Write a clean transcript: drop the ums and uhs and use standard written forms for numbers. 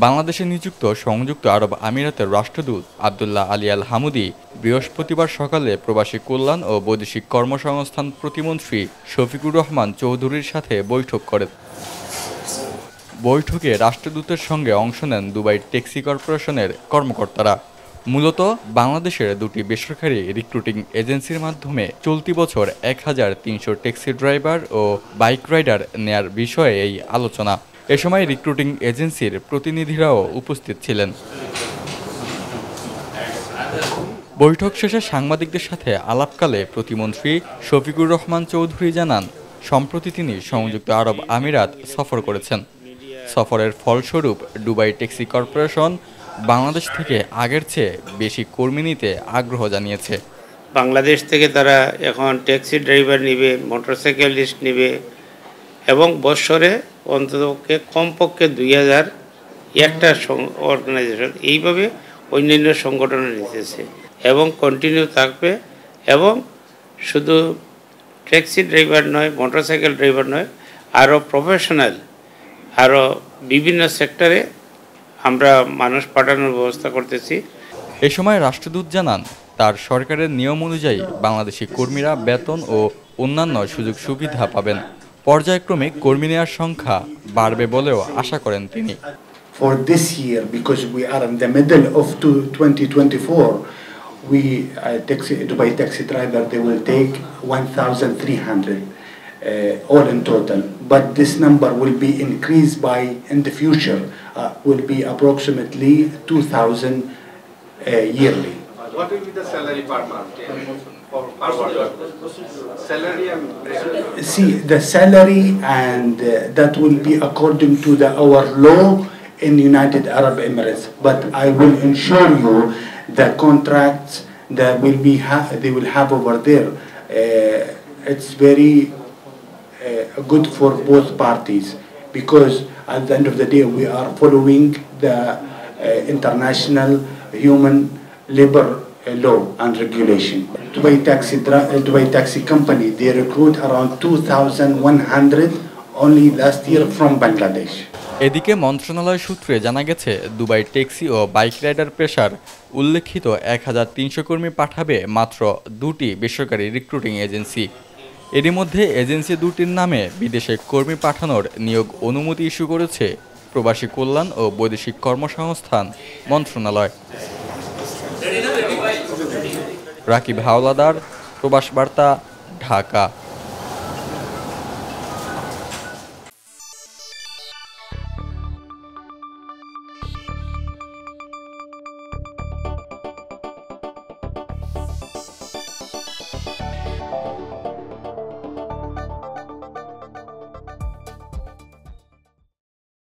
বাংলাদেশে নিযুক্ত সংযুক্ত আরব আমিরাতের রাষ্ট্রদূত আব্দুল্লাহ আলী আল হামুদি বৃহস্পতিবার সকালে প্রবাসী কল্যাণ ও বৈদেশিক কর্মসংস্থান প্রতিমন্ত্রী শফিকুর রহমান চৌধুরীর সাথে বৈঠক করেন। বৈঠকে রাষ্ট্রদূতের সঙ্গে অংশ নেন দুবাই ট্যাক্সি কর্পোরেশনের কর্মকর্তারা। মূলত বাংলাদেশের দুটি বেসরকারি রিক্রুটিং এজেন্সির মাধ্যমে চলতি বছর ১৩০০ ট্যাক্সি ড্রাইভার ও বাইক রাইডার নেয়ার বিষয়ে এই আলোচনা। এ সময় রিক্রুটিং এজেন্সির প্রতিনিধিরাও উপস্থিত ছিলেন। বৈঠক শেষে সাংবাদিকদের সাথে আলাপকালে প্রতিমন্ত্রী শফিকুর রহমান চৌধুরী জানান, সম্প্রতি তিনি সংযুক্ত আরব আমিরাত সফর করেছেন। সফরের ফলস্বরূপ দুবাই ট্যাক্সি কর্পোরেশন বাংলাদেশ থেকে আগের চেয়ে বেশি কর্মী নিতে আগ্রহ জানিয়েছে। বাংলাদেশ থেকে তারা এখন ট্যাক্সি ড্রাইভার নেবে, মোটরসাইকেলিস্ট নেবে এবং বৎসরে অন্তত কমপক্ষে ২০০০ একটা অর্গানাইজেশন এইভাবে অন্যান্য সংগঠনে নিতেছে এবং কন্টিনিউ থাকবে। এবং শুধু ট্যাক্সি ড্রাইভার নয়, মোটরসাইকেল ড্রাইভার নয়, আরও প্রফেশনাল আরও বিভিন্ন সেক্টরে আমরা মানুষ পাঠানোর ব্যবস্থা করতেছি। এ সময় রাষ্ট্রদূত জানান, তার সরকারের নিয়ম অনুযায়ী বাংলাদেশি কর্মীরা বেতন ও অন্যান্য সুযোগ সুবিধা পাবেন। পর্যায়ক্রমে কর্মী নেওয়ার সংখ্যা বাড়বে বলেও আশা করেন তিনি। For this year, because we are in the middle of 2024, Dubai taxi driver, they will take 1,300 all in total. But this number will be increased by, in the future, will be approximately 2,000 yearly. What will be the salary per month? Salary and see the salary, and that will be according to our law in United Arab Emirates. But I will ensure you the contracts that they will have over there. It's very good for both parties, because at the end of the day we are following the international human labor law and regulation. Dubai taxi company, they recruit around 2,100 only last year from Bangladesh. এদিকে মন্ত্রণালয় সূত্রে জানা গেছে, Dubai taxi ও bike rider পেশার উল্লেখিত ১৩০০ কর্মী পাঠাবে মাত্র দুটি বেসরকারি রিক্রুটিং এজেন্সি। এরই মধ্যে এজেন্সি দুটির নামে বিদেশে কর্মী পাঠানোর নিয়োগ অনুমতি ইস্যু করেছে প্রবাসী কল্যাণ ও বৈদেশিক কর্মসংস্থান মন্ত্রণালয়। রাকিব হাওলাদার, প্রবাস বার্তা, ঢাকা।